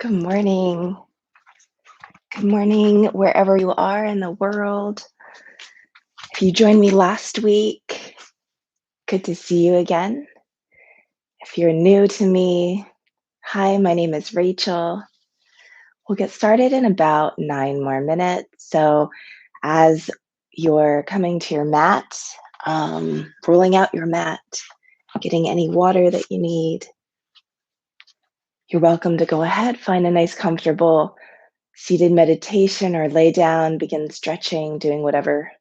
Good morning. Good morning, wherever you are in the world. If you joined me last week, good to see you again. If you're new to me, hi, my name is Rachel. We'll get started in about 9 more minutes. So, as you're coming to your mat, rolling out your mat, getting any water that you need, you're welcome to go ahead, find a nice, comfortable seated meditation or lay down, begin stretching, doing whatever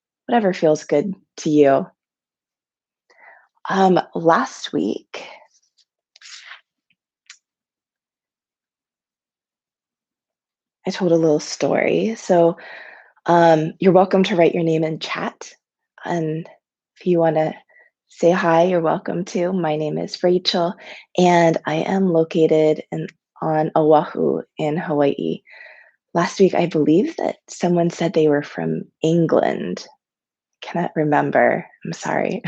feels good to you. Last week, I told a little story. So you're welcome to write your name in chat. And if you want to say hi, you're welcome to. My name is Rachel, and I am located on Oahu in Hawaii. Last week, I believe that someone said they were from England. Cannot remember. I'm sorry.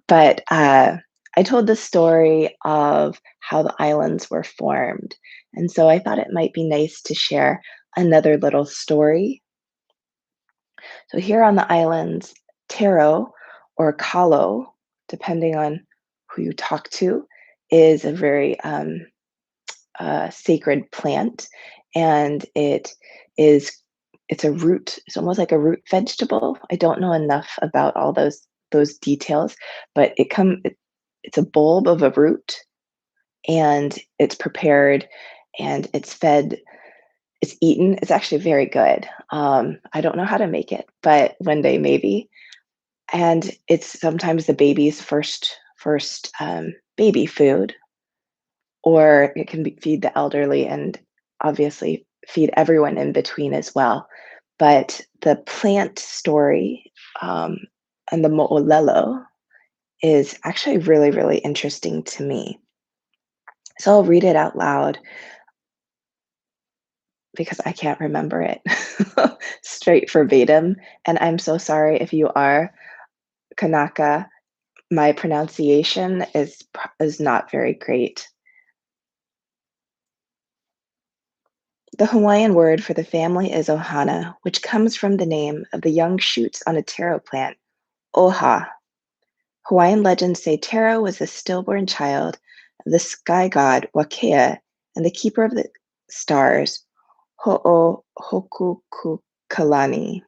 But I told the story of how the islands were formed. And so I thought it might be nice to share another little story. So here on the islands, taro or kalo, depending on who you talk to, is a very sacred plant, and is it's a root. It's almost like a root vegetable. I don't know enough about all those details, but it's a bulb of a root, and it's prepared, and it's fed. It's eaten. It's actually very good. I don't know how to make it, but one day maybe. And it's sometimes the baby's first baby food, or it can feed the elderly and obviously feed everyone in between as well. But the plant story, and the mo'olelo is actually really, really interesting to me. So I'll read it out loud because I can't remember it straight verbatim. And I'm so sorry if you are Kanaka. My pronunciation is not very great. The Hawaiian word for the family is ohana, which comes from the name of the young shoots on a taro plant, oha. Hawaiian legends say Taro was the stillborn child of the sky god Wakea and the keeper of the stars, Ho'ohokukalani.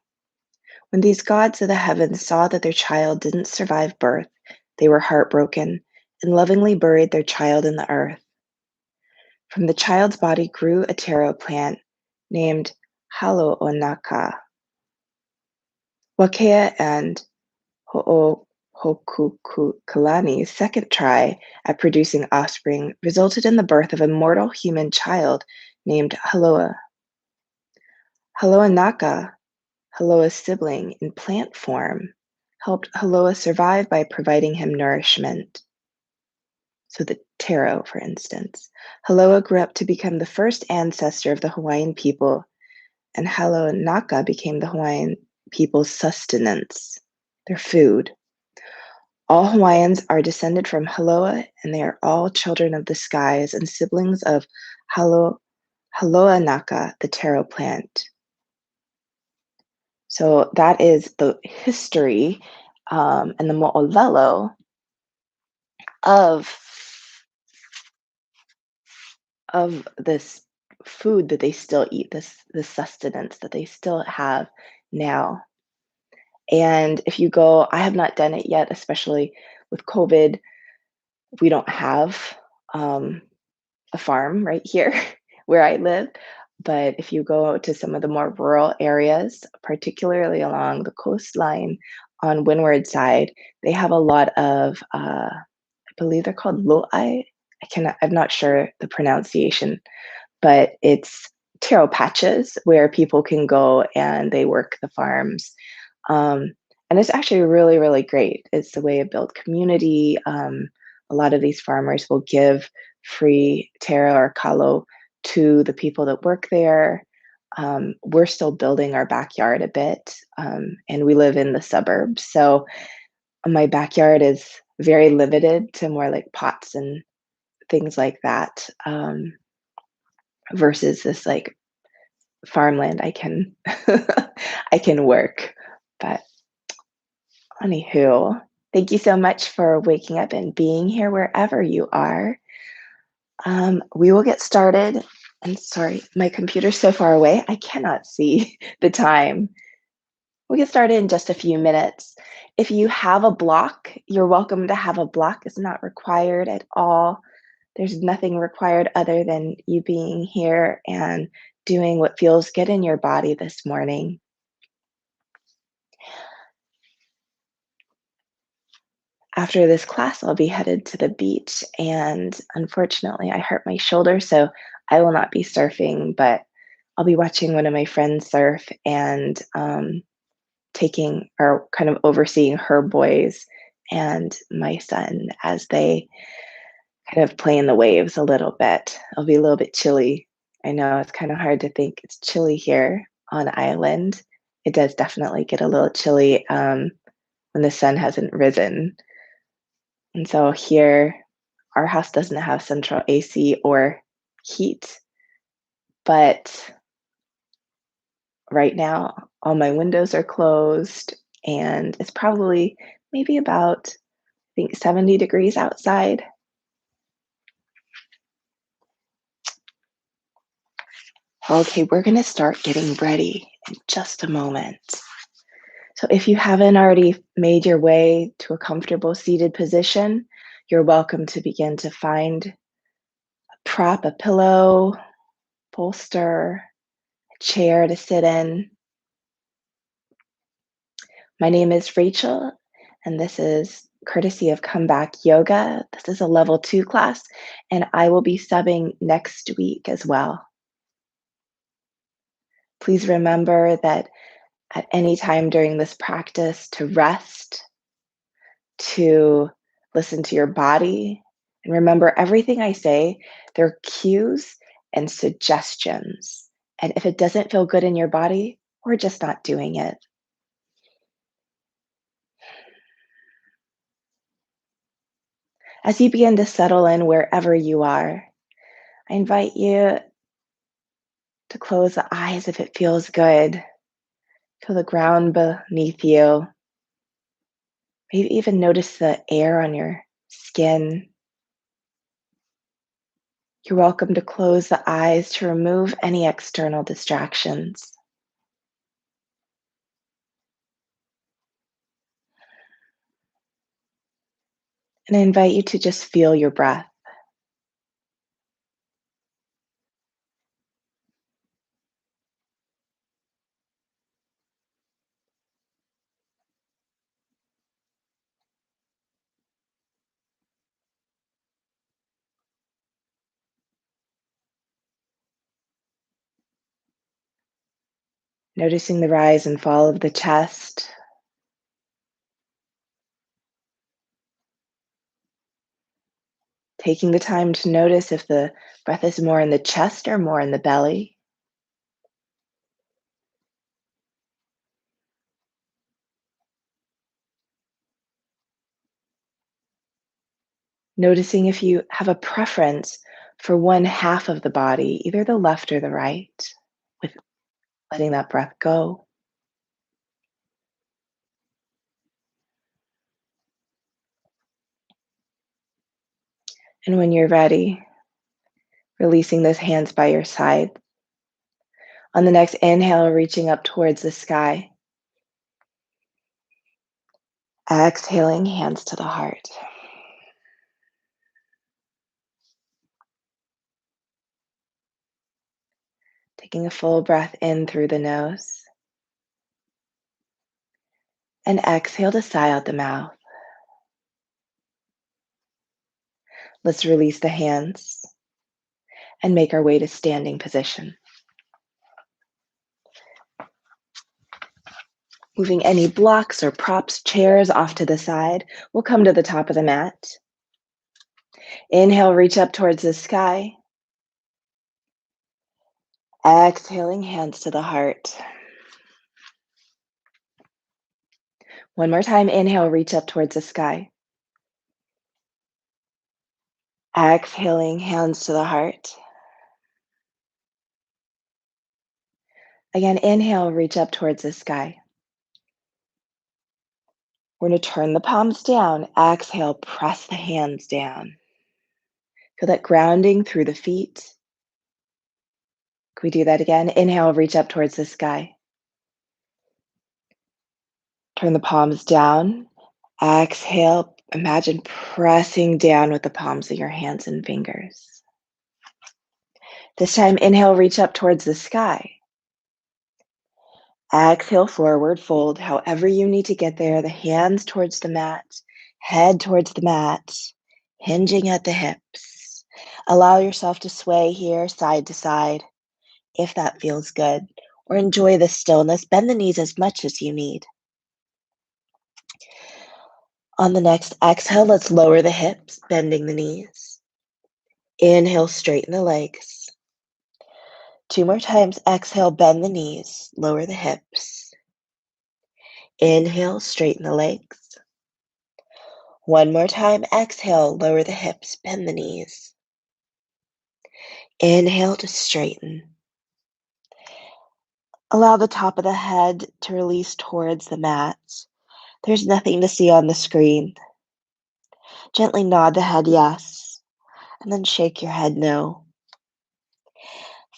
When these gods of the heavens saw that their child didn't survive birth, they were heartbroken and lovingly buried their child in the earth. From the child's body grew a taro plant named Halo'onaka. Wakea and Ho'ohokukalani's second try at producing offspring resulted in the birth of a mortal human child named Haloa. Haloanaka, Haloa's sibling in plant form, helped Haloa survive by providing him nourishment. So the taro, for instance. Haloa grew up to become the first ancestor of the Hawaiian people, and Haloanaka became the Hawaiian people's sustenance, their food. All Hawaiians are descended from Haloa, and they are all children of the skies and siblings of Haloanaka, the taro plant. So that is the history, and the mo'olelo of this food that they still eat, this sustenance that they still have now. And if you go, I have not done it yet, especially with COVID. We don't have a farm right here where I live. But if you go to some of the more rural areas, particularly along the coastline on Windward side, they have a lot of, I believe they're called lo'ai. I'm not sure the pronunciation, but it's taro patches where people can go and they work the farms. Um, and it's actually really, really great. It's a way to build community. A lot of these farmers will give free taro or kalo to the people that work there. We're still building our backyard a bit, and we live in the suburbs. So my backyard is very limited to more like pots and things like that. versus this like farmland I can I can work. But anywho, thank you so much for waking up and being here wherever you are. We will get started. And sorry, my computer's so far away, I cannot see the time. We'll get started in just a few minutes. If you have a block, you're welcome to have a block. It's not required at all. There's nothing required other than you being here and doing what feels good in your body this morning. After this class, I'll be headed to the beach, and unfortunately, I hurt my shoulder, so I will not be surfing, but I'll be watching one of my friends surf and taking or kind of overseeing her boys and my son as they kind of play in the waves a little bit. It'll be a little bit chilly. I know it's kind of hard to think it's chilly here on island. It does definitely get a little chilly when the sun hasn't risen. And so here, our house doesn't have central AC or heat, but right now all my windows are closed and it's probably maybe about, I think, 70 degrees outside. Okay, we're gonna start getting ready in just a moment. So if you haven't already made your way to a comfortable seated position, you're welcome to begin to find a prop, a pillow, bolster, a chair to sit in. My name is Rachel, and this is courtesy of Comeback Yoga. This is a level 2 class, and I will be subbing next week as well. Please remember that at any time during this practice to rest, to listen to your body, and remember everything I say, they're cues and suggestions. And if it doesn't feel good in your body, we're just not doing it. As you begin to settle in wherever you are, I invite you to close the eyes if it feels good. Feel the ground beneath you. Maybe even notice the air on your skin. You're welcome to close the eyes to remove any external distractions. And I invite you to just feel your breath. Noticing the rise and fall of the chest. Taking the time to notice if the breath is more in the chest or more in the belly. Noticing if you have a preference for one half of the body, either the left or the right, with letting that breath go. And when you're ready, releasing those hands by your side. On the next inhale, reaching up towards the sky. Exhaling, hands to the heart. Taking a full breath in through the nose. And exhale to sigh out the mouth. Let's release the hands and make our way to standing position. Moving any blocks or props, chairs off to the side. We'll come to the top of the mat. Inhale, reach up towards the sky. Exhaling, hands to the heart. One more time, inhale, reach up towards the sky. Exhaling, hands to the heart. Again, inhale, reach up towards the sky. We're going to turn the palms down. Exhale, press the hands down. Feel that grounding through the feet. Can we do that again? Inhale, reach up towards the sky. Turn the palms down. Exhale, imagine pressing down with the palms of your hands and fingers. This time, inhale, reach up towards the sky. Exhale, forward fold, however you need to get there. The hands towards the mat, head towards the mat, hinging at the hips. Allow yourself to sway here, side to side, if that feels good, or enjoy the stillness. Bend the knees as much as you need. On the next exhale, let's lower the hips, bending the knees. Inhale, straighten the legs. 2 more times. Exhale, bend the knees, lower the hips. Inhale, straighten the legs. 1 more time. Exhale, lower the hips, bend the knees. Inhale to straighten. Allow the top of the head to release towards the mat. There's nothing to see on the screen. Gently nod the head yes, and then shake your head no.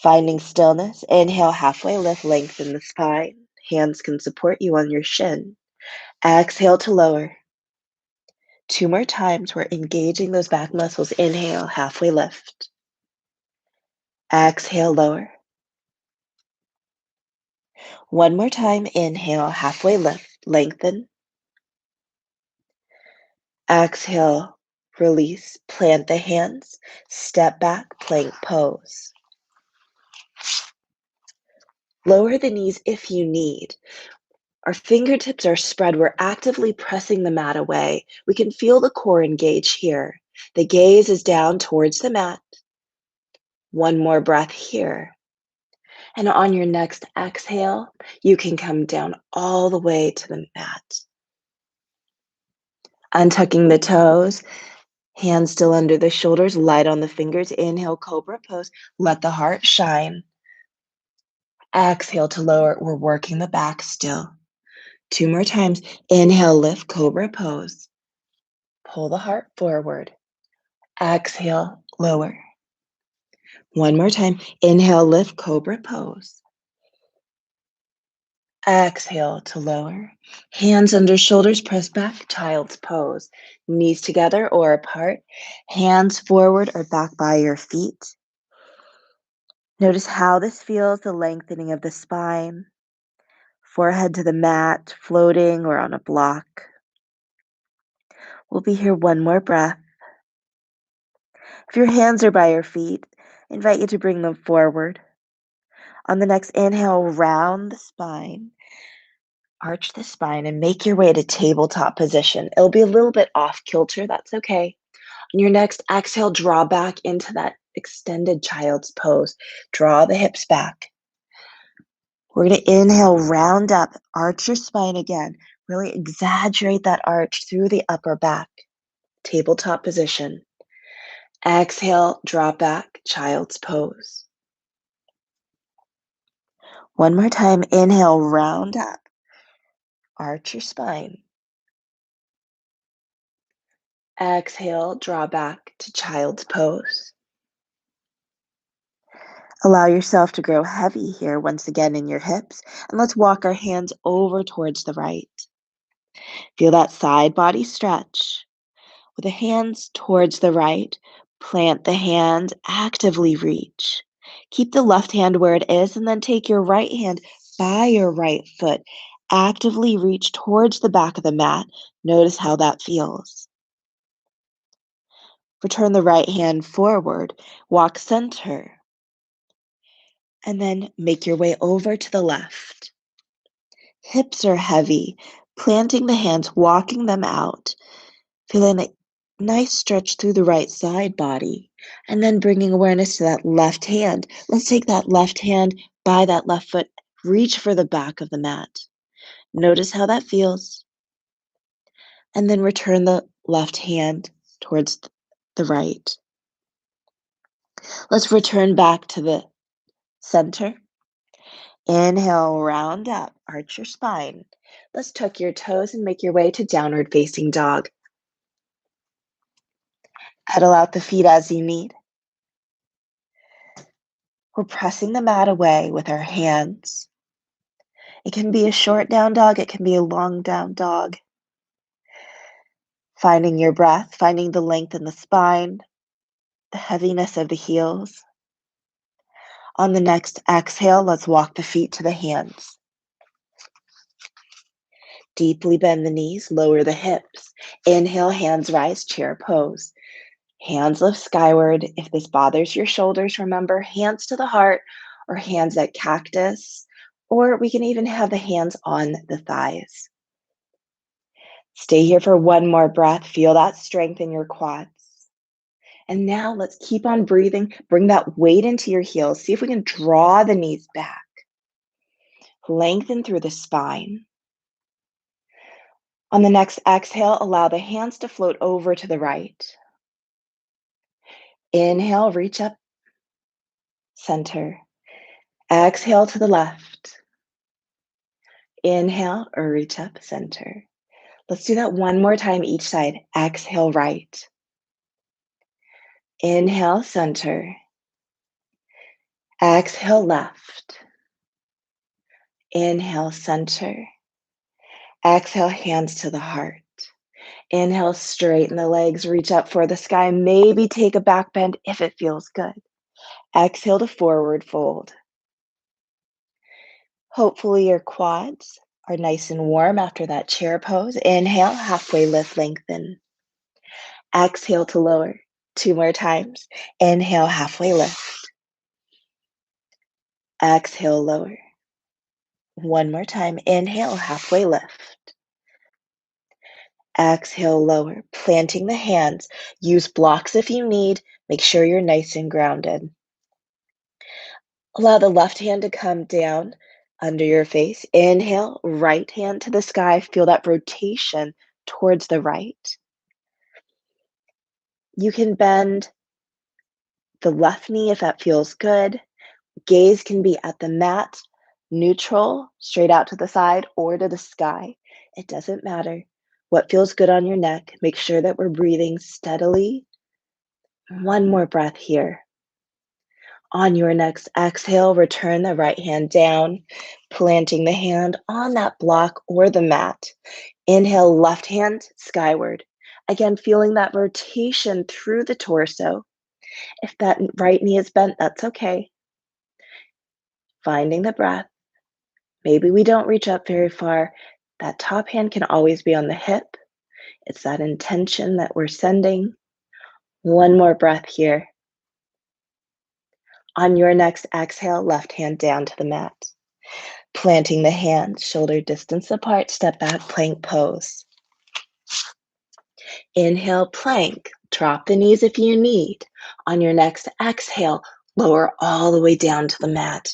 Finding stillness, inhale, halfway lift, lengthen the spine. Hands can support you on your shin. Exhale to lower. 2 more times. We're engaging those back muscles. Inhale, halfway lift. Exhale, lower. 1 more time. Inhale, halfway lift, lengthen. Exhale, release. Plant the hands. Step back, plank pose. Lower the knees if you need. Our fingertips are spread. We're actively pressing the mat away. We can feel the core engage here. The gaze is down towards the mat. 1 more breath here. And on your next exhale, you can come down all the way to the mat. Untucking the toes, hands still under the shoulders, light on the fingers. Inhale, cobra pose. Let the heart shine. Exhale to lower. We're working the back still. 2 more times. Inhale, lift, cobra pose. Pull the heart forward. Exhale, lower. 1 more time. Inhale, lift, cobra pose. Exhale to lower. Hands under shoulders, press back, child's pose. Knees together or apart. Hands forward or back by your feet. Notice how this feels, the lengthening of the spine. Forehead to the mat, floating or on a block. We'll be here 1 more breath. If your hands are by your feet, I invite you to bring them forward. On the next inhale, round the spine. Arch the spine and make your way to tabletop position. It'll be a little bit off kilter. That's okay. On your next exhale, draw back into that extended child's pose. Draw the hips back. We're going to inhale, round up, arch your spine again. Really exaggerate that arch through the upper back. Tabletop position. Exhale, drop back, child's pose. 1 more time. Inhale, round up. Arch your spine. Exhale, draw back to child's pose. Allow yourself to grow heavy here once again in your hips. And let's walk our hands over towards the right. Feel that side body stretch. With the hands towards the right, plant the hand, actively reach. Keep the left hand where it is, and then take your right hand by your right foot. Actively reach towards the back of the mat. Notice how that feels. Return the right hand forward. Walk center. And then make your way over to the left. Hips are heavy. Planting the hands, walking them out. Feeling a nice stretch through the right side body. And then bringing awareness to that left hand. Let's take that left hand by that left foot. Reach for the back of the mat. Notice how that feels. And then return the left hand towards the right. Let's return back to the center. Inhale, round up, arch your spine. Let's tuck your toes and make your way to downward facing dog. Pedal out the feet as you need. We're pressing the mat away with our hands. It can be a short down dog, it can be a long down dog. Finding your breath, finding the length in the spine, the heaviness of the heels. On the next exhale, let's walk the feet to the hands. Deeply bend the knees, lower the hips. Inhale, hands rise, chair pose. Hands lift skyward. If this bothers your shoulders, remember hands to the heart or hands at cactus, or we can even have the hands on the thighs. Stay here for one more breath. Feel that strength in your quads. And now let's keep on breathing. Bring that weight into your heels. See if we can draw the knees back. Lengthen through the spine. On the next exhale, allow the hands to float over to the right. Inhale, reach up, center. Exhale to the left. Inhale, or reach up, center. Let's do that one more time each side. Exhale, right. Inhale, center. Exhale, left. Inhale, center. Exhale, hands to the heart. Inhale, straighten the legs, reach up for the sky. Maybe take a back bend if it feels good. Exhale to forward fold. Hopefully your quads are nice and warm after that chair pose. Inhale, halfway lift, lengthen. Exhale to lower. Two more times. Inhale, halfway lift. Exhale, lower. One more time. Inhale, halfway lift. Exhale, lower. Planting the hands. Use blocks if you need. Make sure you're nice and grounded. Allow the left hand to come down under your face. Inhale, right hand to the sky. Feel that rotation towards the right. You can bend the left knee if that feels good. Gaze can be at the mat, neutral, straight out to the side, or to the sky. It doesn't matter. What feels good on your neck. Make sure that we're breathing steadily. One more breath here. On your next exhale, return the right hand down, planting the hand on that block or the mat. Inhale, left hand skyward. Again, feeling that rotation through the torso. If that right knee is bent, that's okay. Finding the breath. Maybe we don't reach up very far. That top hand can always be on the hip. It's that intention that we're sending. One more breath here. On your next exhale, left hand down to the mat. Planting the hands, shoulder distance apart, step back, plank pose. Inhale, plank. Drop the knees if you need. On your next exhale, lower all the way down to the mat.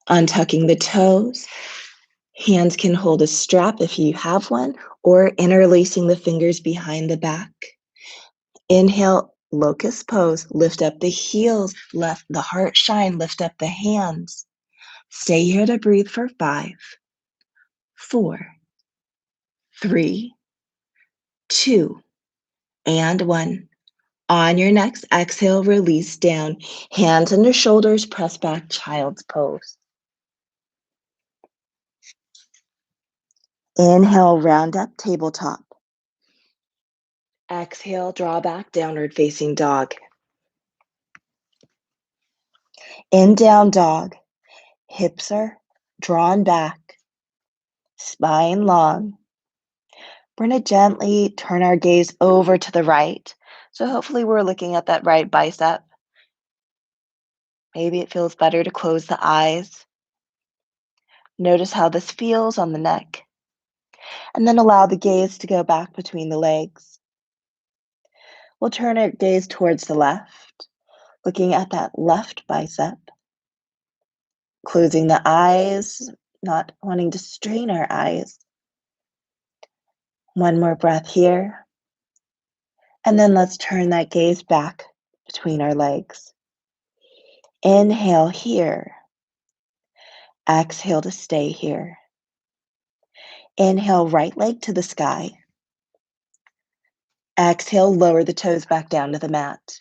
Untucking the toes. Hands can hold a strap if you have one, or interlacing the fingers behind the back. Inhale, locust pose. Lift up the heels, left the heart shine, lift up the hands. Stay here to breathe for 5, 4, 3, 2, and 1. On your next exhale, release down. Hands under shoulders, press back, child's pose. Inhale, round up, tabletop. Exhale, draw back, downward facing dog. In down dog, hips are drawn back, spine long. We're going to gently turn our gaze over to the right. So hopefully we're looking at that right bicep. Maybe it feels better to close the eyes. Notice how this feels on the neck. And then allow the gaze to go back between the legs. We'll turn our gaze towards the left, looking at that left bicep. Closing the eyes, not wanting to strain our eyes. One more breath here. And then let's turn that gaze back between our legs. Inhale here. Exhale to stay here. Inhale, right leg to the sky. Exhale, lower the toes back down to the mat.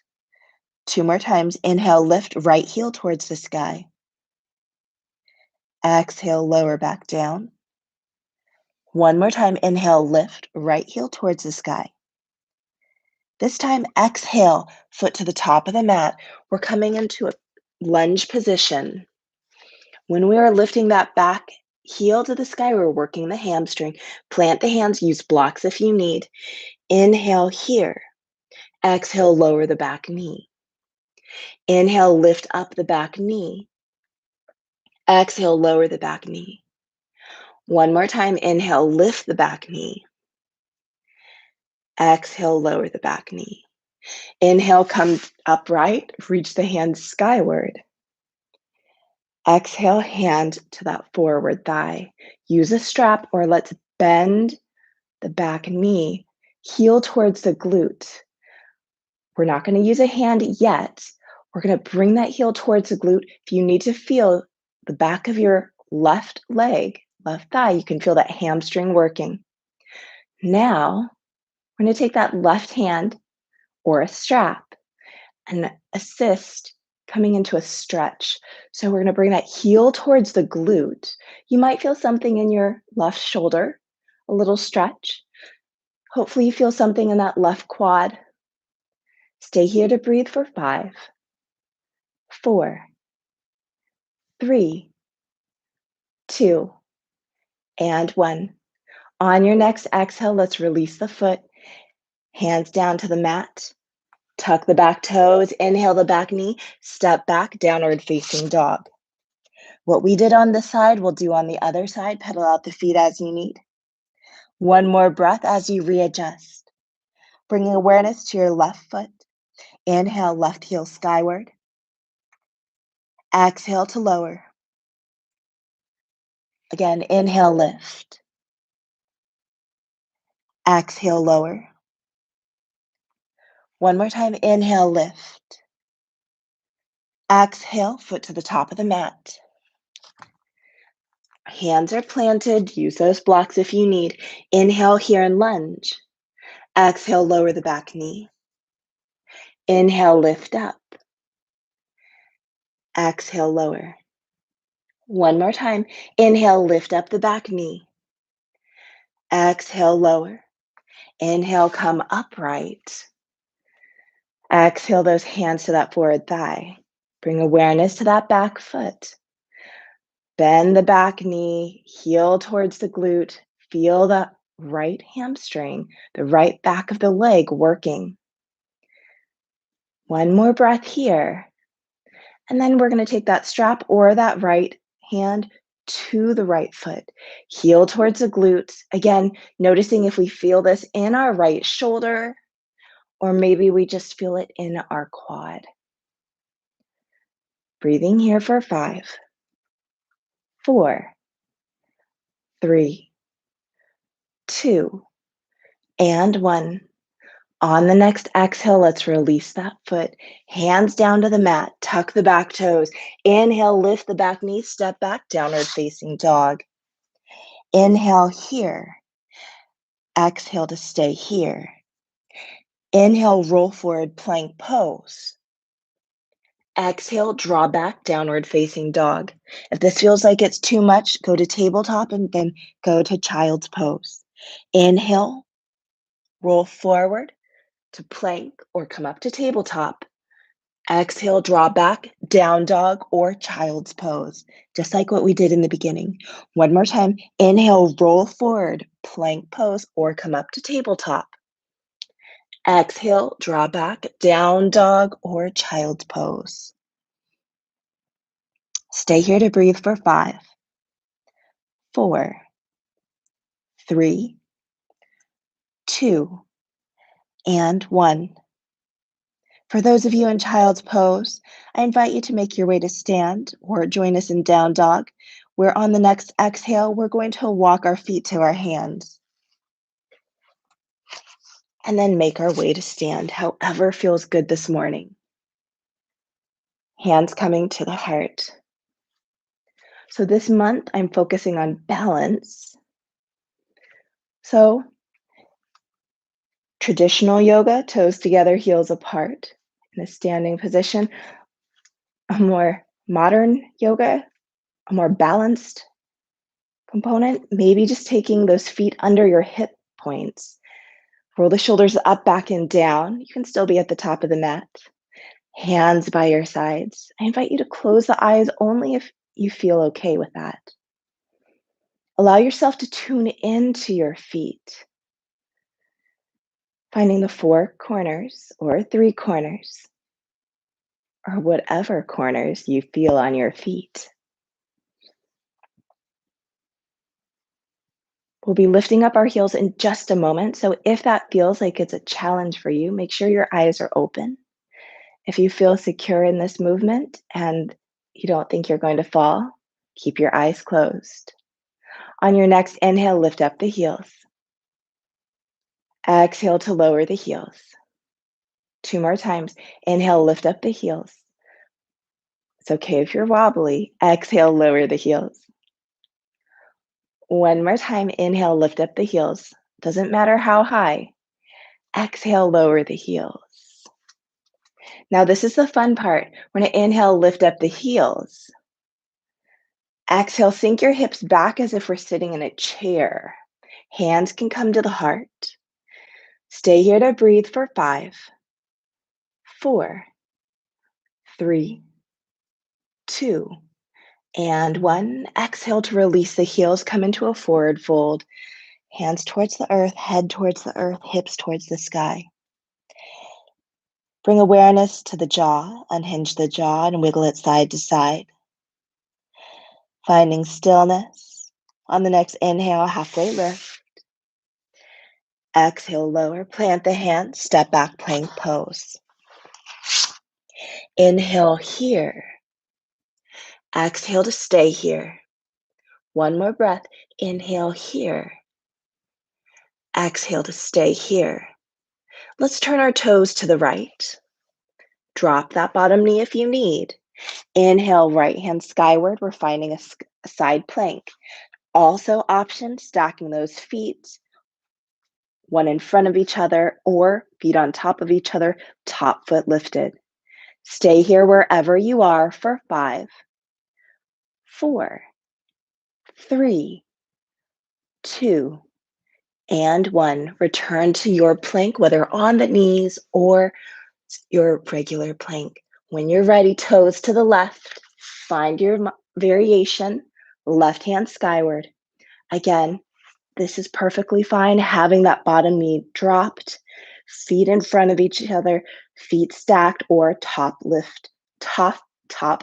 2 more times. Inhale, lift right heel towards the sky. Exhale, lower back down. One more time. Inhale, lift right heel towards the sky. This time, exhale, foot to the top of the mat. We're coming into a lunge position. When we are lifting that back heel to the sky, we're working the hamstring. Plant the hands, use blocks if you need. Inhale here. Exhale, lower the back knee. Inhale, lift up the back knee. Exhale, lower the back knee. One more time. Inhale, lift the back knee. Exhale, lower the back knee. Inhale, come upright, reach the hands skyward. Exhale, hand to that forward thigh. Use a strap or let's bend the back knee, heel towards the glute. We're not going to use a hand yet. We're going to bring that heel towards the glute. If you need to feel the back of your left leg, left thigh, you can feel that hamstring working. Now, we're going to take that left hand or a strap and assist coming into a stretch. So we're going to bring that heel towards the glute. You might feel something in your left shoulder, a little stretch. Hopefully you feel something in that left quad. Stay here to breathe for 5, 4, 3, 2, and 1. On your next exhale, let's release the foot. Hands down to the mat. Tuck the back toes. Inhale the back knee. Step back, downward facing dog. What we did on this side, we'll do on the other side. Pedal out the feet as you need. One more breath as you readjust. Bringing awareness to your left foot. Inhale, left heel skyward. Exhale to lower. Again, inhale, lift. Exhale, lower. One more time, inhale, lift. Exhale, foot to the top of the mat. Hands are planted. Use those blocks if you need. Inhale here and lunge. Exhale, lower the back knee. Inhale, lift up. Exhale, lower. One more time. Inhale, lift up the back knee. Exhale, lower. Inhale, come upright. Exhale those hands to that forward thigh. Bring awareness to that back foot. Bend the back knee, heel towards the glute. Feel the right hamstring, the right back of the leg working. One more breath here. And then we're going to take that strap or that right hand to the right foot. Heel towards the glutes. Again, noticing if we feel this in our right shoulder, or maybe we just feel it in our quad. Breathing here for 5, 4, 3, 2, and 1. On the next exhale, let's release that foot. Hands down to the mat. Tuck the back toes. Inhale, lift the back knee. Step back, downward facing dog. Inhale here. Exhale to stay here. Inhale, roll forward, plank pose. Exhale, draw back, downward facing dog. If this feels like it's too much, go to tabletop and then go to child's pose. Inhale, roll forward to plank or come up to tabletop. Exhale, draw back, down dog or child's pose, just like what we did in the beginning. One more time. Inhale, roll forward, plank pose or come up to tabletop. Exhale, draw back, down dog or child's pose. Stay here to breathe for 5, 4, 3, 2, and 1. For those of you in child's pose, I invite you to make your way to stand or join us in down dog, where on the next exhale, we're going to walk our feet to our hands and then make our way to stand, however feels good this morning. Hands coming to the heart. So this month, I'm focusing on balance. So traditional yoga, toes together, heels apart in a standing position. A more modern yoga, a more balanced component, maybe just taking those feet under your hip points. Roll the shoulders up, back, and down. You can still be at the top of the mat. Hands by your sides. I invite you to close the eyes only if you feel okay with that. Allow yourself to tune into your feet, finding the four corners or three corners or whatever corners you feel on your feet. We'll be lifting up our heels in just a moment. So if that feels like it's a challenge for you, make sure your eyes are open. If you feel secure in this movement and you don't think you're going to fall, keep your eyes closed. On your next inhale, lift up the heels. Exhale to lower the heels. Two more times. Inhale, lift up the heels. It's okay if you're wobbly. Exhale, lower the heels. One more time. Inhale, lift up the heels. Doesn't matter how high. Exhale, lower the heels. Now, this is the fun part. We're going to inhale, lift up the heels. Exhale, sink your hips back as if we're sitting in a chair. Hands can come to the heart. Stay here to breathe for 5, 4, 3, 2, and 1. Exhale to release the heels. Come into a forward fold. Hands towards the earth, head towards the earth, hips towards the sky. Bring awareness to the jaw. Unhinge the jaw and wiggle it side to side. Finding stillness. On the next inhale, halfway lift. Exhale, lower. Plant the hands. Step back, plank pose. Inhale here. Exhale to stay here. One more breath. Inhale here. Exhale to stay here. Let's turn our toes to the right. Drop that bottom knee if you need. Inhale, right hand skyward. We're finding a side plank. Also option, stacking those feet, one in front of each other or feet on top of each other, top foot lifted. Stay here wherever you are for 5, 4, 3, 2, and 1. Return to your plank, whether on the knees or your regular plank. When you're ready, toes to the left. Find your variation, left hand skyward. Again, this is perfectly fine, having that bottom knee dropped, feet in front of each other, feet stacked, or top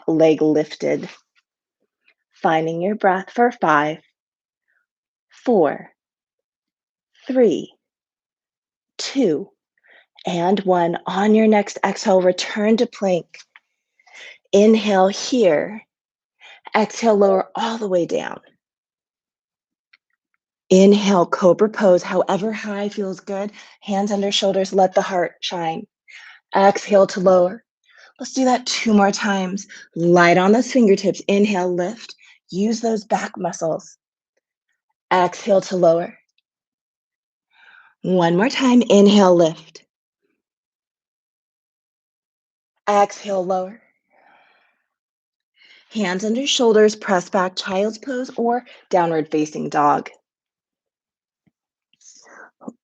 leg lifted. Finding your breath for 5, 4, 3, 2, and 1. On your next exhale, return to plank. Inhale here. Exhale, lower all the way down. Inhale, cobra pose, however high feels good. Hands under shoulders, let the heart shine. Exhale to lower. Let's do that 2 more times. Light on those fingertips. Inhale, lift. Use those back muscles. Exhale to lower. One more time. Inhale, lift. Exhale, lower. Hands under shoulders, press back, child's pose or downward facing dog.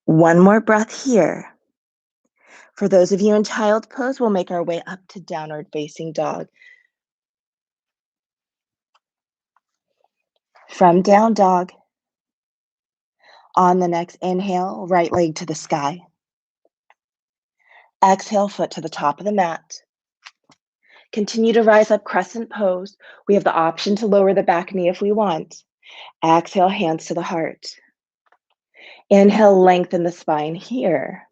One more breath here. For those of you in child's pose, we'll make our way up to downward facing dog. From down dog, on the next inhale, right leg to the sky. Exhale, foot to the top of the mat. Continue to rise up, crescent pose. We have the option to lower the back knee if we want. Exhale, hands to the heart. Inhale, lengthen the spine here.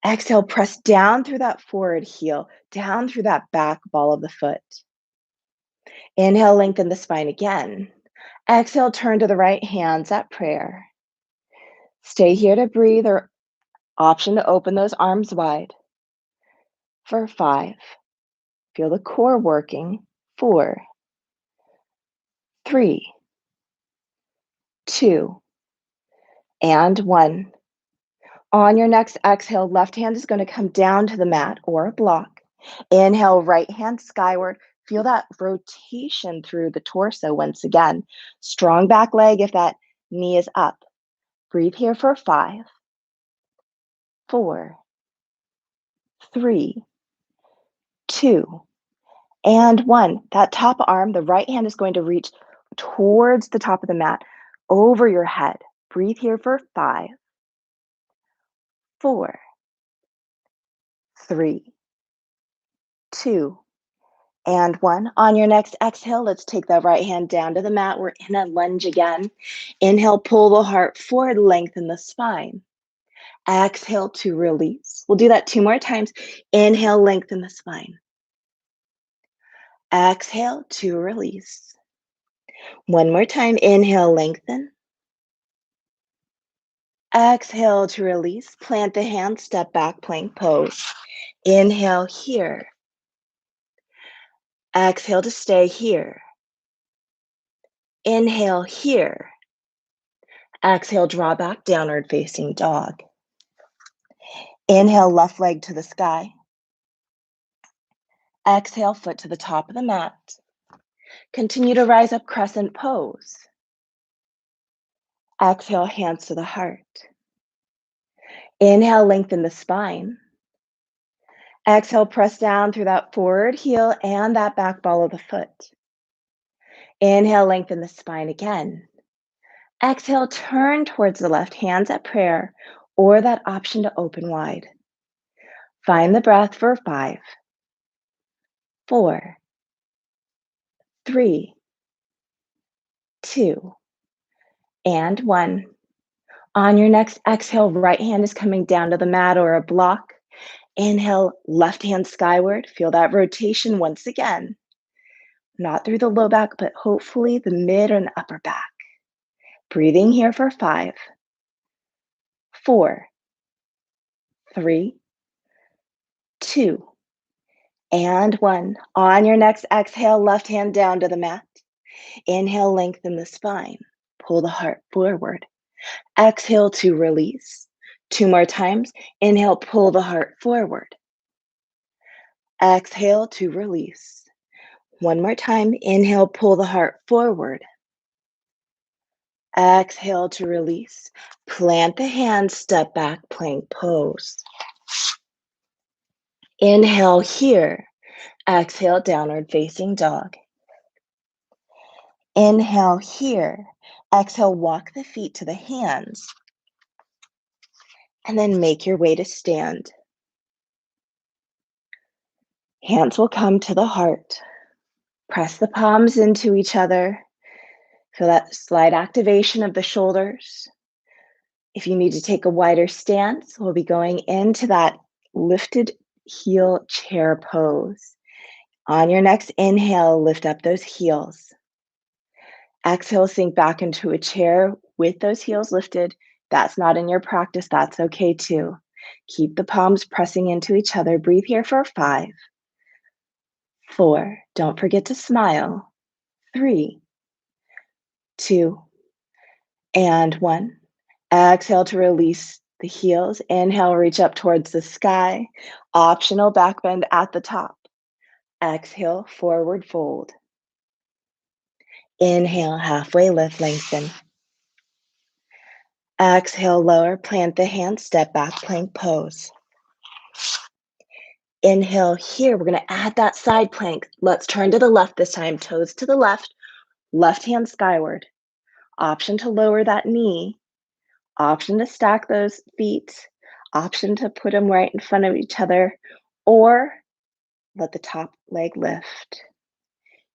Exhale, press down through that forward heel, down through that back ball of the foot. Inhale, lengthen the spine again. Exhale, turn to the right, hands at prayer. Stay here to breathe or option to open those arms wide. For 5, feel the core working. 4, 3, 2, and 1. On your next exhale, left hand is going to come down to the mat or a block. Inhale, right hand skyward. Feel that rotation through the torso once again. Strong back leg if that knee is up. Breathe here for 5, 4, 3, 2, and 1. That top arm, the right hand is going to reach towards the top of the mat, over your head. Breathe here for 5, 4, 3, 2, and 1. On your next exhale, let's take that right hand down to the mat. We're in a lunge again. Inhale, pull the heart forward, lengthen the spine. Exhale to release. We'll do that 2 more times. Inhale, lengthen the spine. Exhale to release. 1 more time. Inhale, lengthen. Exhale to release. Plant the hands, step back, plank pose. Inhale here. Exhale to stay here. Inhale here. Exhale, draw back, downward facing dog. Inhale, left leg to the sky. Exhale, foot to the top of the mat. Continue to rise up, crescent pose. Exhale, hands to the heart. Inhale, lengthen the spine. Exhale, press down through that forward heel and that back ball of the foot. Inhale, lengthen the spine again. Exhale, turn towards the left, hands at prayer, or that option to open wide. Find the breath for 5, 4, 3, 2, and 1. On your next exhale, right hand is coming down to the mat or a block. Inhale, left hand skyward. Feel that rotation once again. Not through the low back, but hopefully the mid and upper back. Breathing here for 5, 4, 3, 2, and 1. On your next exhale, left hand down to the mat. Inhale, lengthen the spine. Pull the heart forward. Exhale to release. 2 more times. Inhale, pull the heart forward. Exhale to release. 1 more time. Inhale, pull the heart forward. Exhale to release. Plant the hands, step back, plank pose. Inhale here. Exhale, downward facing dog. Inhale here. Exhale, walk the feet to the hands. And then make your way to stand. Hands will come to the heart. Press the palms into each other. Feel that slight activation of the shoulders. If you need to take a wider stance, we'll be going into that lifted heel chair pose. On your next inhale, lift up those heels. Exhale, sink back into a chair with those heels lifted. That's not in your practice, that's okay too. Keep the palms pressing into each other. Breathe here for 5, 4, don't forget to smile. 3, 2, and 1. Exhale to release the heels. Inhale, reach up towards the sky. Optional back bend at the top. Exhale, forward fold. Inhale, halfway lift, lengthen. Exhale, lower, plant the hands, step back, plank pose. Inhale here, we're gonna add that side plank. Let's turn to the left this time, toes to the left hand skyward. Option to lower that knee. Option to stack those feet. Option to put them right in front of each other, or let the top leg lift.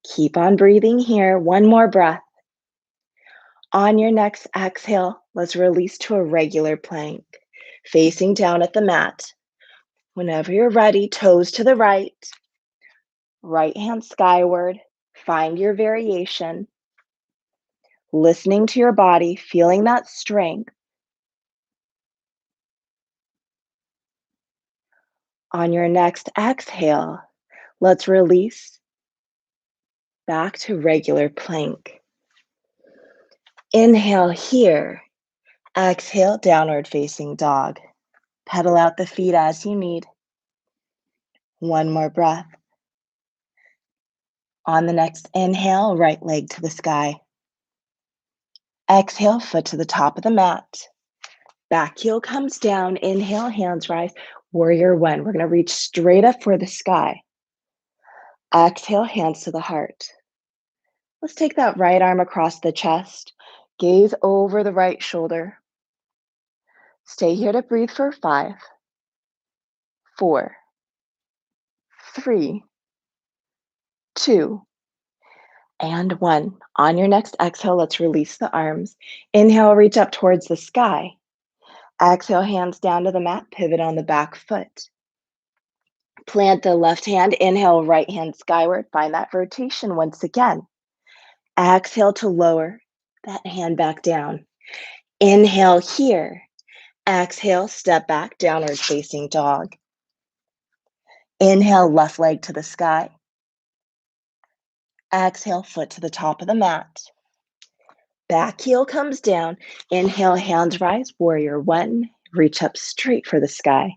Keep on breathing here. 1 more breath. On your next exhale, let's release to a regular plank, facing down at the mat. Whenever you're ready, toes to the right hand skyward. Find your variation. Listening to your body, feeling that strength. On your next exhale, let's release back to regular plank. Inhale here. Exhale, downward facing dog. Pedal out the feet as you need. One more breath. On the next inhale, right leg to the sky. Exhale, foot to the top of the mat. Back heel comes down. Inhale, hands rise. Warrior one. We're going to reach straight up for the sky. Exhale, hands to the heart. Let's take that right arm across the chest. Gaze over the right shoulder. Stay here to breathe for 5, 4, 3, 2, and 1. On your next exhale, let's release the arms. Inhale, reach up towards the sky. Exhale, hands down to the mat, pivot on the back foot. Plant the left hand, inhale, right hand skyward. Find that rotation once again. Exhale to lower that hand back down. Inhale here. Exhale, step back, downward facing dog. Inhale, left leg to the sky. Exhale, foot to the top of the mat. Back heel comes down. Inhale, hands rise, warrior one. Reach up straight for the sky.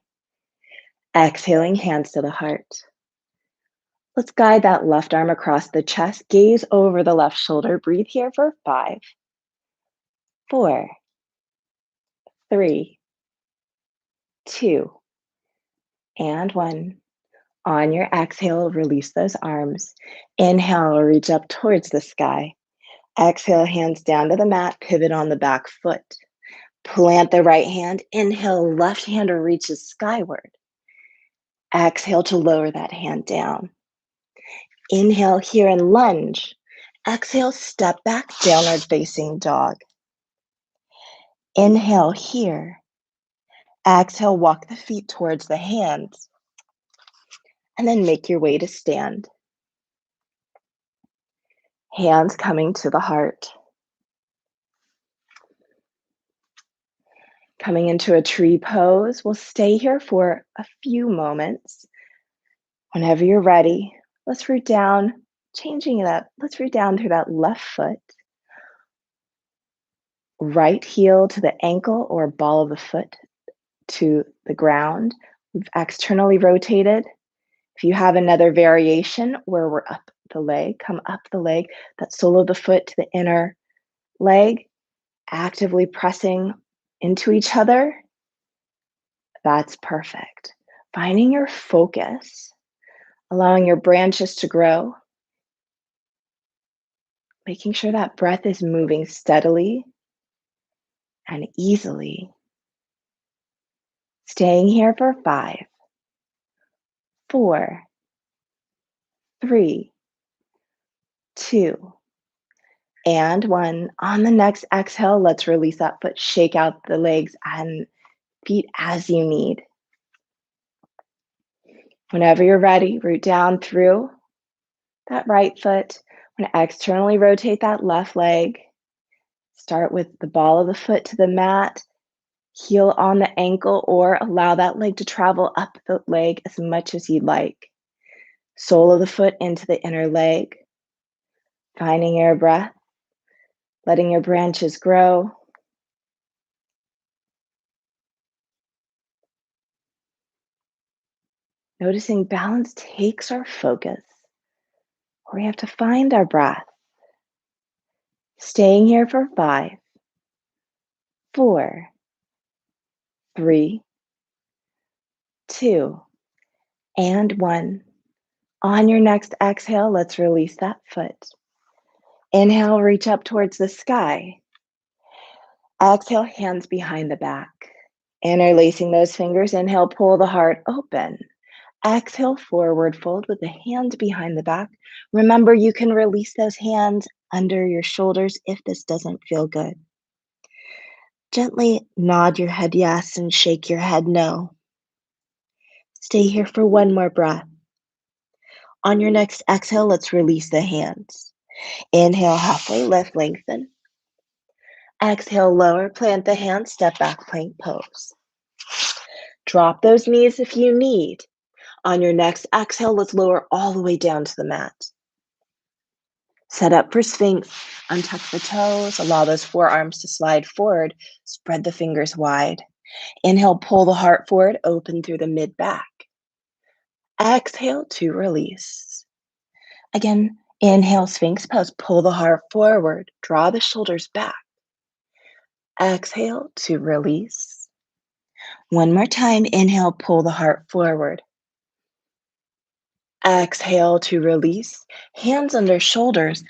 Exhaling, hands to the heart. Let's guide that left arm across the chest. Gaze over the left shoulder. Breathe here for 5, 4, 3, 2, and 1. On your exhale, release those arms. Inhale, reach up towards the sky. Exhale, hands down to the mat, pivot on the back foot. Plant the right hand. Inhale, left hand reaches skyward. Exhale to lower that hand down. Inhale here and lunge. Exhale, step back, downward facing dog. Inhale here. Exhale, walk the feet towards the hands. And then make your way to stand. Hands coming to the heart. Coming into a tree pose. We'll stay here for a few moments. Whenever you're ready, let's root down, changing it up. Let's root down through that left foot. Right heel to the ankle or ball of the foot to the ground. We've externally rotated. If you have another variation where we're up the leg, come up the leg, that sole of the foot to the inner leg, actively pressing into each other. That's perfect. Finding your focus, allowing your branches to grow, making sure that breath is moving steadily and easily. Staying here for 5, 4, 3, 2, and 1. On the next exhale, let's release that foot, shake out the legs and feet as you need. Whenever you're ready, root down through that right foot. I'm going to externally rotate that left leg. Start with the ball of the foot to the mat, heel on the ankle, or allow that leg to travel up the leg as much as you'd like. Sole of the foot into the inner leg. Finding your breath, letting your branches grow. Noticing balance takes our focus. We have to find our breath. Staying here for 5, 4, 3, 2, and 1. On your next exhale, let's release that foot. Inhale, reach up towards the sky. Exhale, hands behind the back. Interlacing those fingers, inhale, pull the heart open. Exhale, forward fold with the hand behind the back. Remember, you can release those hands under your shoulders if this doesn't feel good. Gently nod your head yes and shake your head no. Stay here for one more breath. On your next exhale, let's release the hands. Inhale, halfway lift, lengthen. Exhale, lower, plant the hands, step back, plank pose. Drop those knees if you need. On your next exhale, let's lower all the way down to the mat. Set up for Sphinx. Untuck the toes, allow those forearms to slide forward, spread the fingers wide. Inhale, pull the heart forward, open through the mid back. Exhale to release. Again, inhale, Sphinx pose, pull the heart forward, draw the shoulders back. Exhale to release. One more time, inhale, pull the heart forward. Exhale to release. Hands under shoulders,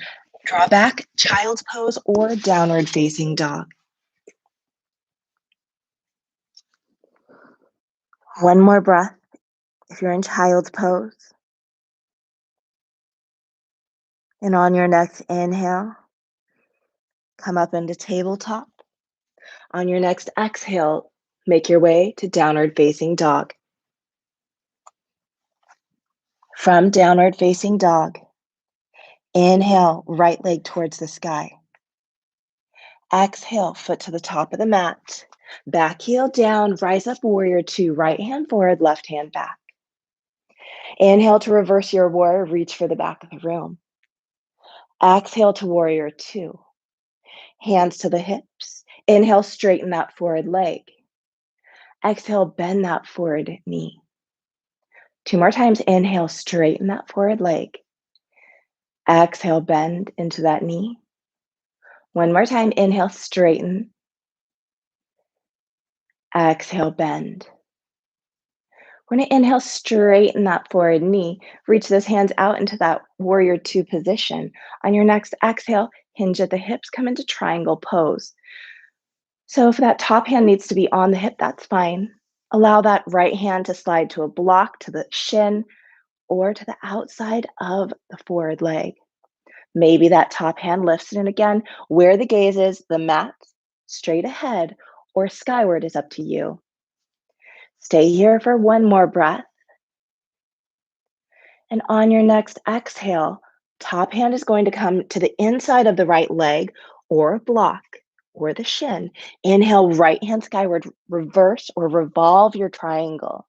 draw back, child's pose or downward facing dog. One more breath if you're in child's pose. And on your next inhale, come up into tabletop. On your next exhale, make your way to downward facing dog. From downward facing dog, inhale, right leg towards the sky. Exhale, foot to the top of the mat. Back heel down, rise up, warrior two, right hand forward, left hand back. Inhale to reverse your warrior, reach for the back of the room. Exhale to warrior two. Hands to the hips. Inhale, straighten that forward leg. Exhale, bend that forward knee. Two more times, inhale, straighten that forward leg. Exhale, bend into that knee. One more time, inhale, straighten. Exhale, bend. We're gonna inhale, straighten that forward knee. Reach those hands out into that warrior two position. On your next exhale, hinge at the hips, come into triangle pose. So if that top hand needs to be on the hip, that's fine. Allow that right hand to slide to a block, to the shin, or to the outside of the forward leg. Maybe that top hand lifts it, and again, where the gaze is, the mat, straight ahead, or skyward is up to you. Stay here for one more breath. And on your next exhale, top hand is going to come to the inside of the right leg or block or the shin. Inhale, right hand skyward, reverse or revolve your triangle.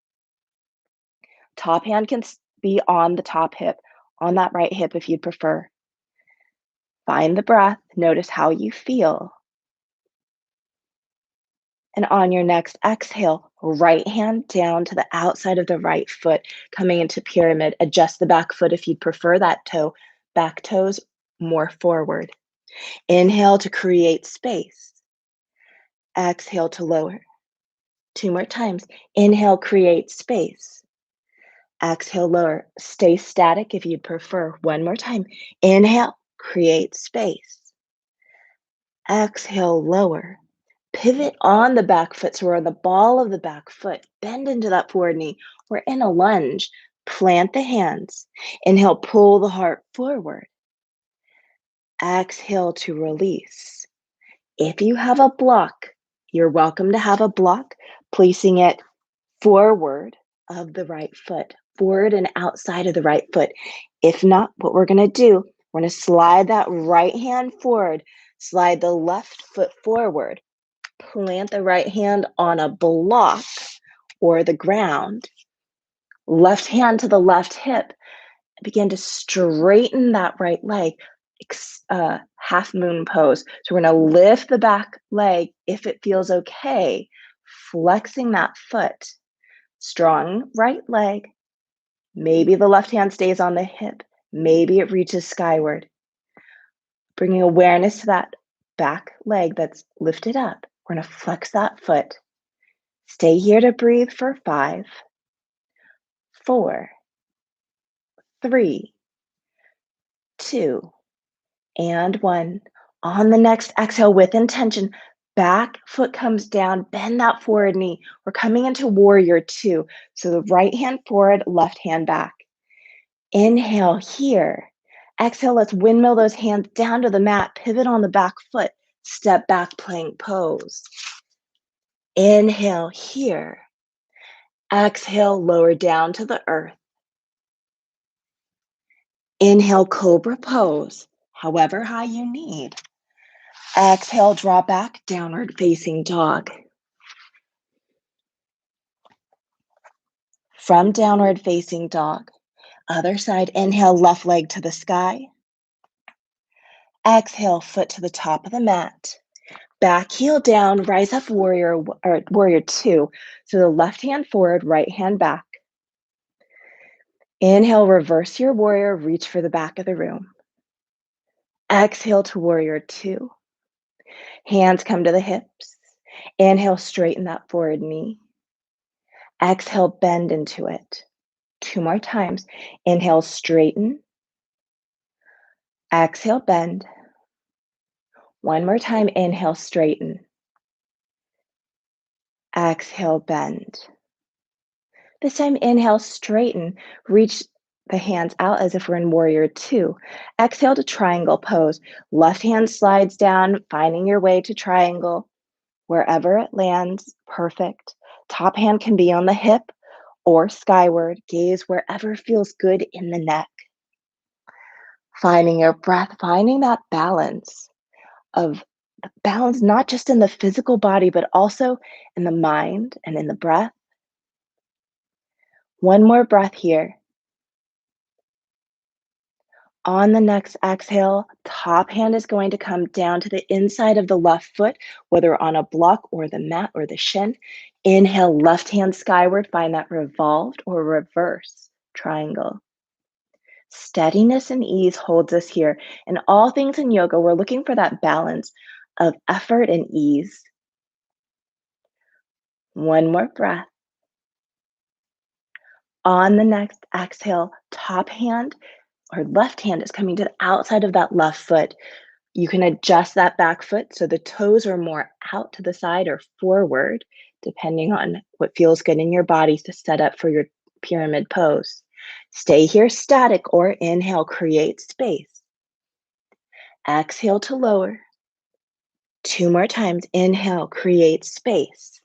Top hand can be on the top hip, on that right hip if you'd prefer. Find the breath, notice how you feel. And on your next exhale, right hand down to the outside of the right foot, coming into pyramid. Adjust the back foot if you'd prefer that toe. Back toes more forward. Inhale to create space. Exhale to lower. Two more times. Inhale, create space. Exhale, lower. Stay static if you'd prefer. One more time. Inhale, create space. Exhale, lower. Pivot on the back foot. So we're on the ball of the back foot. Bend into that forward knee. We're in a lunge. Plant the hands. Inhale, pull the heart forward. Exhale to release. If you have a block, you're welcome to have a block, placing it forward of the right foot, forward and outside of the right foot. If not, what we're going to do, we're going to slide that right hand forward, slide the left foot forward, plant the right hand on a block or the ground, left hand to the left hip, begin to straighten that right leg, half moon pose. So we're going to lift the back leg if it feels okay, flexing that foot. Strong right leg. Maybe the left hand stays on the hip. Maybe it reaches skyward. Bringing awareness to that back leg that's lifted up. We're going to flex that foot. Stay here to breathe for 5, 4, 3, 2, and 1. On the next exhale with intention, back foot comes down, bend that forward knee. We're coming into warrior two. So the right hand forward, left hand back. Inhale here. Exhale, let's windmill those hands down to the mat, pivot on the back foot, step back plank pose. Inhale here. Exhale, lower down to the earth. Inhale, cobra pose, however high you need. Exhale, draw back, downward facing dog. From downward facing dog, other side, inhale, left leg to the sky. Exhale, foot to the top of the mat. Back heel down, rise up warrior two. So the left hand forward, right hand back. Inhale, reverse your warrior, reach for the back of the room. Exhale to warrior two. Hands come to the hips. Inhale, straighten that forward knee. Exhale, bend into it. Two more times. Inhale, straighten. Exhale, bend. One more time. Inhale, straighten. Exhale, bend. This time, inhale, straighten. Reach the hands out as if we're in warrior two. Exhale to triangle pose. Left hand slides down, finding your way to triangle. Wherever it lands, perfect. Top hand can be on the hip or skyward. Gaze wherever feels good in the neck. Finding your breath, finding that of balance, not just in the physical body, but also in the mind and in the breath. One more breath here. On the next exhale, top hand is going to come down to the inside of the left foot, whether on a block or the mat or the shin. Inhale, left hand skyward, find that revolved or reverse triangle. Steadiness and ease holds us here. In all things in yoga, we're looking for that balance of effort and ease. One more breath. On the next exhale, top hand or left hand is coming to the outside of that left foot. You can adjust that back foot so the toes are more out to the side or forward, depending on what feels good in your body to set up for your pyramid pose. Stay here static or inhale, create space. Exhale to lower. Two more times. Inhale, create space.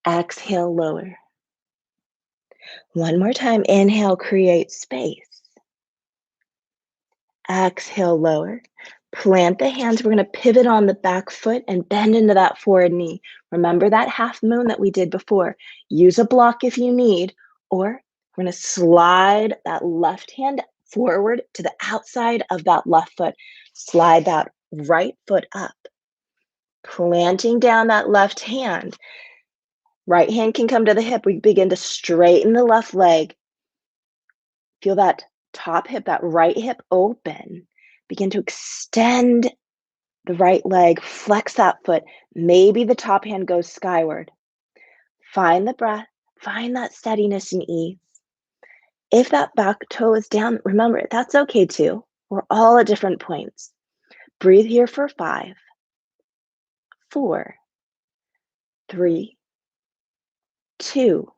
Exhale, lower. One more time. Inhale, create space. Exhale, lower. Plant the hands. We're going to pivot on the back foot and bend into that forward knee. Remember that half moon that we did before. Use a block if you need, or we're going to slide that left hand forward to the outside of that left foot. Slide that right foot up. Planting down that left hand. Right hand can come to the hip. We begin to straighten the left leg. Feel that top hip, that right hip open. Begin to extend the right leg, flex that foot. Maybe the top hand goes skyward. Find the breath, find that steadiness and ease. If that back toe is down, remember, that's okay too. We're all at different points. Breathe here for 5, 4, 3, 2,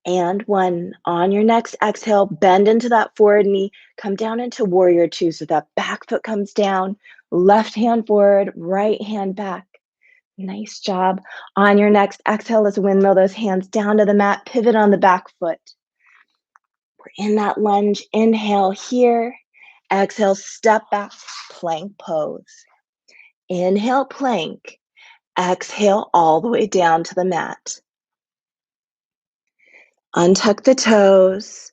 and 1. On your next exhale, bend into that forward knee. Come down into warrior two. So that back foot comes down, left hand forward, right hand back. Nice job. On your next exhale, let's windmill those hands down to the mat, pivot on the back foot. We're in that lunge. Inhale here. Exhale, step back, plank pose. Inhale, plank. Exhale all the way down to the mat. Untuck the toes,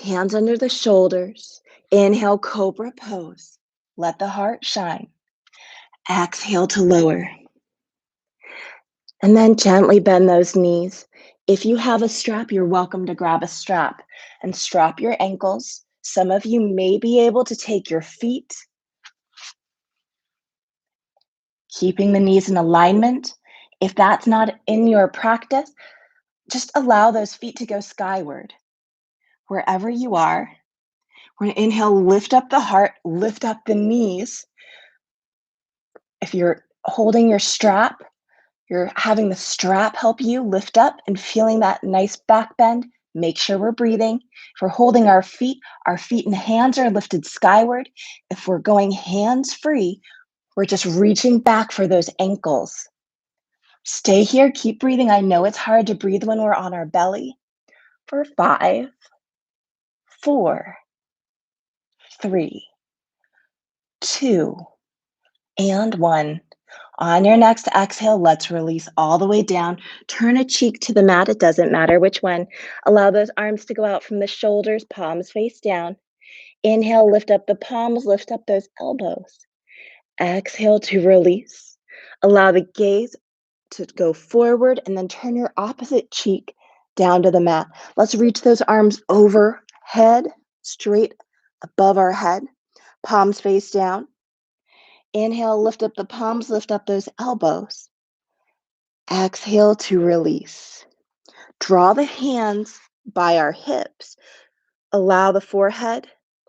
hands under the shoulders. Inhale, cobra pose. Let the heart shine. Exhale to lower. And then gently bend those knees. If you have a strap, you're welcome to grab a strap and strap your ankles. Some of you may be able to take your feet, keeping the knees in alignment. If that's not in your practice, just allow those feet to go skyward. Wherever you are, we're going to inhale, lift up the heart, lift up the knees. If you're holding your strap, you're having the strap help you lift up and feeling that nice back bend. Make sure we're breathing. If we're holding our feet and hands are lifted skyward. If we're going hands free, we're just reaching back for those ankles. Stay here, keep breathing. I know it's hard to breathe when we're on our belly. For 5, 4, 3, 2, and 1. On your next exhale, let's release all the way down. Turn a cheek to the mat. It doesn't matter which one. Allow those arms to go out from the shoulders, palms face down. Inhale, lift up the palms, lift up those elbows. Exhale to release. Allow the gaze to go forward and then turn your opposite cheek down to the mat. Let's reach those arms overhead, straight above our head, palms face down. Inhale, lift up the palms, lift up those elbows. Exhale to release. Draw the hands by our hips. Allow the forehead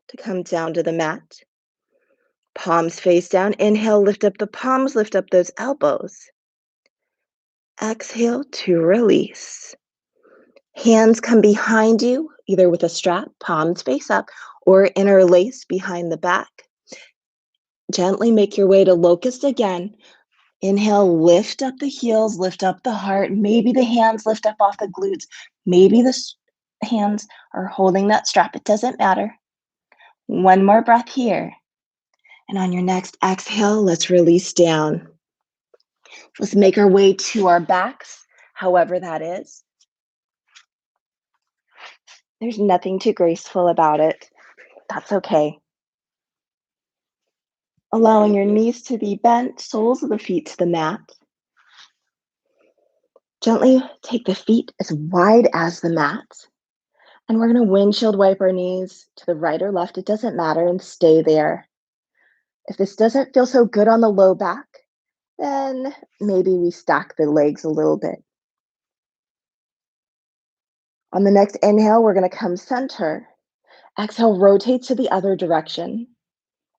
to come down to the mat. Palms face down. Inhale, lift up the palms, lift up those elbows. Exhale to release. Hands come behind you, either with a strap, palms face up, or interlace behind the back. Gently make your way to locust again. Inhale, lift up the heels, lift up the heart. Maybe the hands lift up off the glutes. Maybe the hands are holding that strap. It doesn't matter. One more breath here. And on your next exhale, let's release down. Let's make our way to our backs, however that is. There's nothing too graceful about it. That's okay. Allowing your knees to be bent, soles of the feet to the mat. Gently take the feet as wide as the mat. And we're going to windshield wipe our knees to the right or left. It doesn't matter, and stay there. If this doesn't feel so good on the low back, then maybe we stack the legs a little bit. On the next inhale, we're going to come center. Exhale, rotate to the other direction.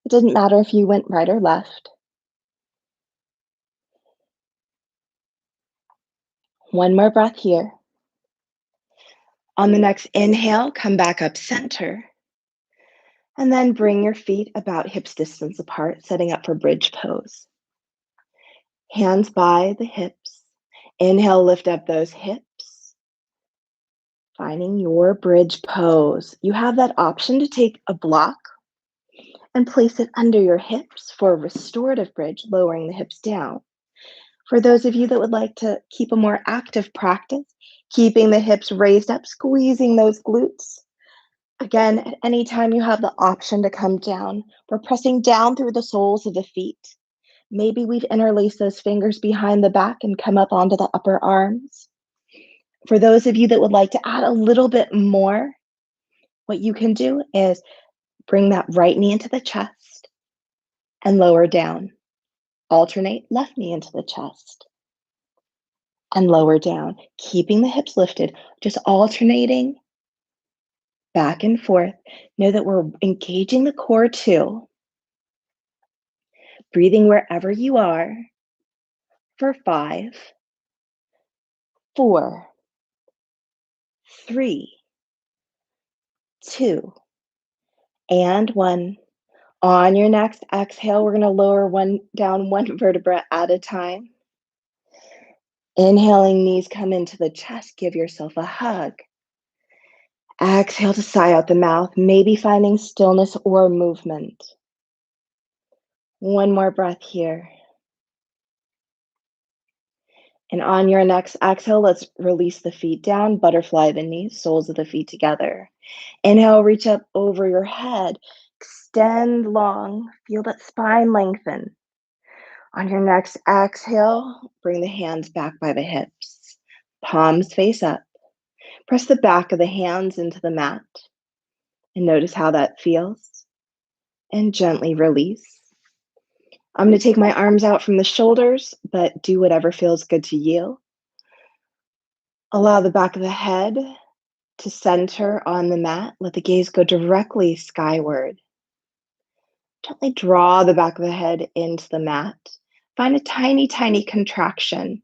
It doesn't matter if you went right or left. One more breath here. On the next inhale, come back up center. And then bring your feet about hips distance apart, setting up for bridge pose. Hands by the hips. Inhale, lift up those hips. Finding your bridge pose. You have that option to take a block and place it under your hips for a restorative bridge, lowering the hips down. For those of you that would like to keep a more active practice, keeping the hips raised up, squeezing those glutes. Again, at any time you have the option to come down, we're pressing down through the soles of the feet. Maybe we've interlaced those fingers behind the back and come up onto the upper arms. For those of you that would like to add a little bit more, what you can do is bring that right knee into the chest and lower down. Alternate left knee into the chest and lower down, keeping the hips lifted, just alternating back and forth. Know that we're engaging the core too. Breathing wherever you are for 5, 4, 3, 2, and 1. On your next exhale, we're going to lower down one vertebra at a time. Inhaling, knees come into the chest. Give yourself a hug. Exhale to sigh out the mouth, maybe finding stillness or movement. One more breath here. And on your next exhale, let's release the feet down, butterfly the knees, soles of the feet together. Inhale, reach up over your head, extend long, feel that spine lengthen. On your next exhale, bring the hands back by the hips, palms face up. Press the back of the hands into the mat and notice how that feels, and gently release. I'm going to take my arms out from the shoulders, but do whatever feels good to you. Allow the back of the head to center on the mat. Let the gaze go directly skyward. Gently draw the back of the head into the mat. Find a tiny, tiny contraction.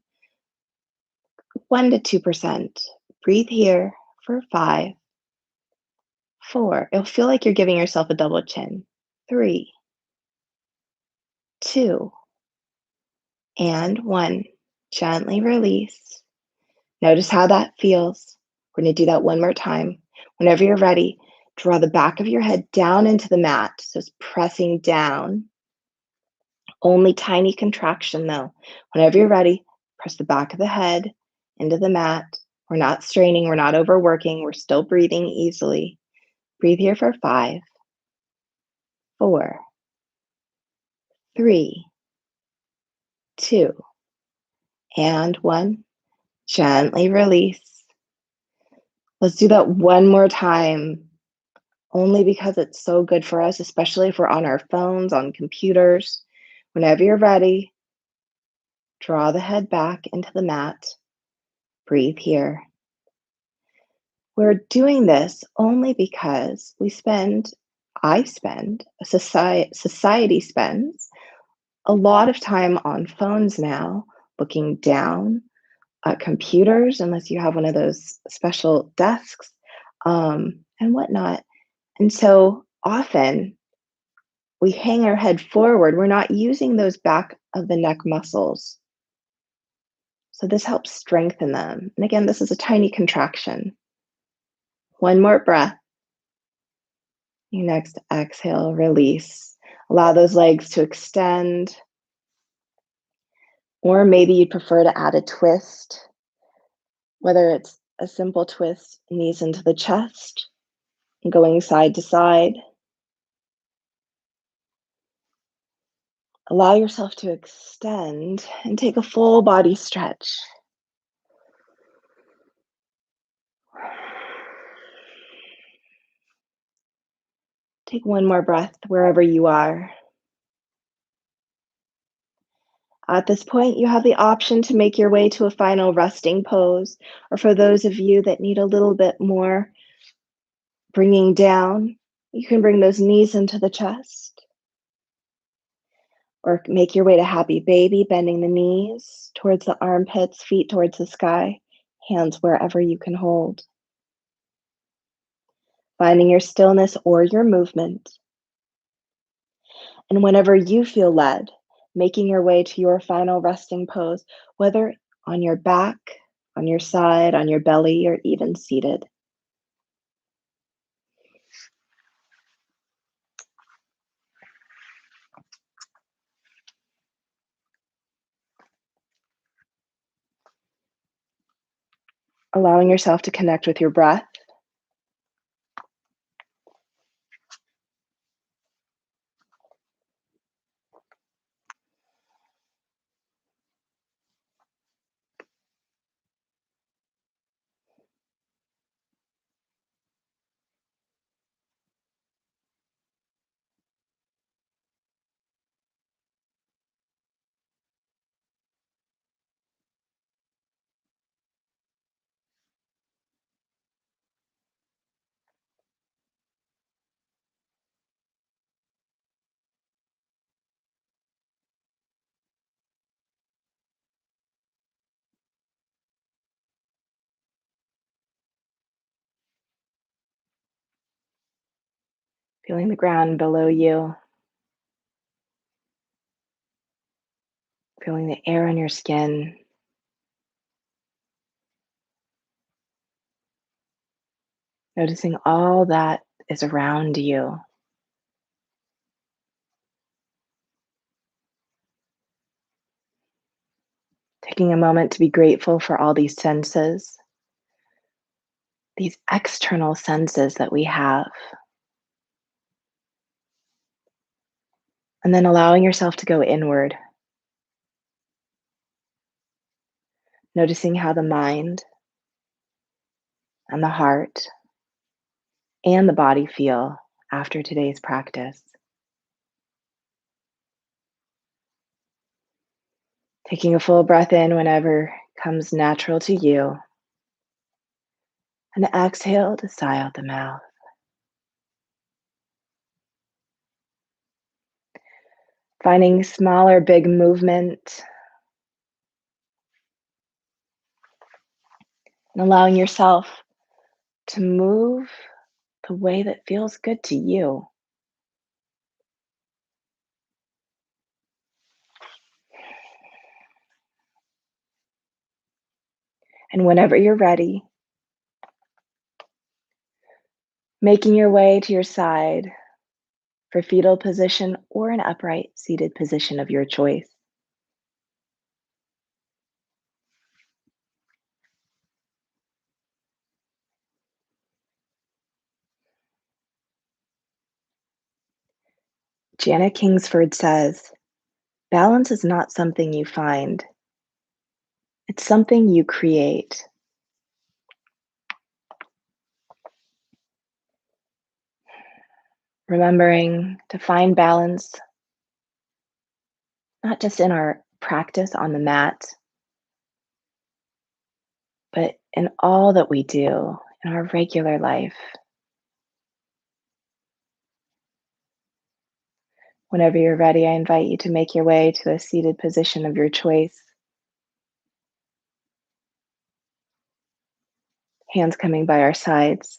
1 to 2%. Breathe here for 5, 4. It'll feel like you're giving yourself a double chin. 3, 2, and 1. Gently release. Notice how that feels. We're going to do that one more time. Whenever you're ready, draw the back of your head down into the mat. So it's pressing down. Only tiny contraction though. Whenever you're ready, press the back of the head into the mat. We're not straining, we're not overworking, we're still breathing easily. Breathe here for 5, 4, 3, 2, and 1. Gently release. Let's do that one more time, only because it's so good for us, especially if we're on our phones, on computers. Whenever you're ready, draw the head back into the mat. Breathe here. We're doing this only because I spend, society spends a lot of time on phones now, looking down at computers, unless you have one of those special desks, and whatnot. And so often we hang our head forward. We're not using those back of the neck muscles. So this helps strengthen them. And again, this is a tiny contraction. One more breath. Your next exhale, release. Allow those legs to extend. Or maybe you'd prefer to add a twist, whether it's a simple twist, knees into the chest, going side to side. Allow yourself to extend and take a full body stretch. Take one more breath wherever you are. At this point, you have the option to make your way to a final resting pose, or for those of you that need a little bit more bringing down, you can bring those knees into the chest, or make your way to happy baby, bending the knees towards the armpits, feet towards the sky, hands wherever you can hold. Finding your stillness or your movement. And whenever you feel led, making your way to your final resting pose, whether on your back, on your side, on your belly, or even seated. Allowing yourself to connect with your breath. Feeling the ground below you. Feeling the air on your skin. Noticing all that is around you. Taking a moment to be grateful for all these senses, these external senses that we have. And then allowing yourself to go inward. Noticing how the mind and the heart and the body feel after today's practice. Taking a full breath in whenever comes natural to you. And exhale to sigh out the mouth. Finding small or big movement. And allowing yourself to move the way that feels good to you. And whenever you're ready, making your way to your side for fetal position or an upright seated position of your choice. Janet Kingsford says, balance is not something you find, it's something you create. Remembering to find balance, not just in our practice on the mat, but in all that we do in our regular life. Whenever you're ready, I invite you to make your way to a seated position of your choice, hands coming by our sides.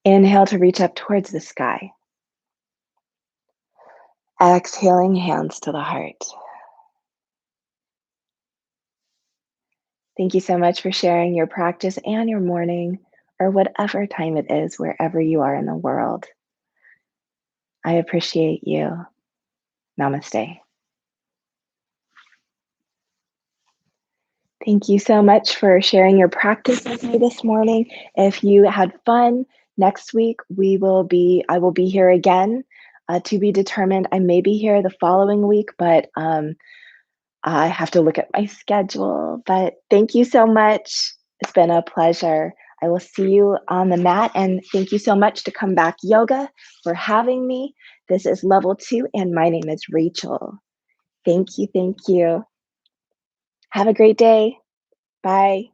Inhale to reach up towards the sky. Exhaling, hands to the heart. Thank you so much for sharing your practice and your morning, or whatever time it is, wherever you are in the world. I appreciate you. Namaste. Thank you so much for sharing your practice with me this morning. If you had fun, next week I will be here again. To be determined. I may be here the following week, but I have to look at my schedule. But thank you so much. It's been a pleasure. I will see you on the mat, and thank you so much to Come Back Yoga for having me. This is level 2, and my name is Rachel. Thank you. Thank you. Have a great day. Bye.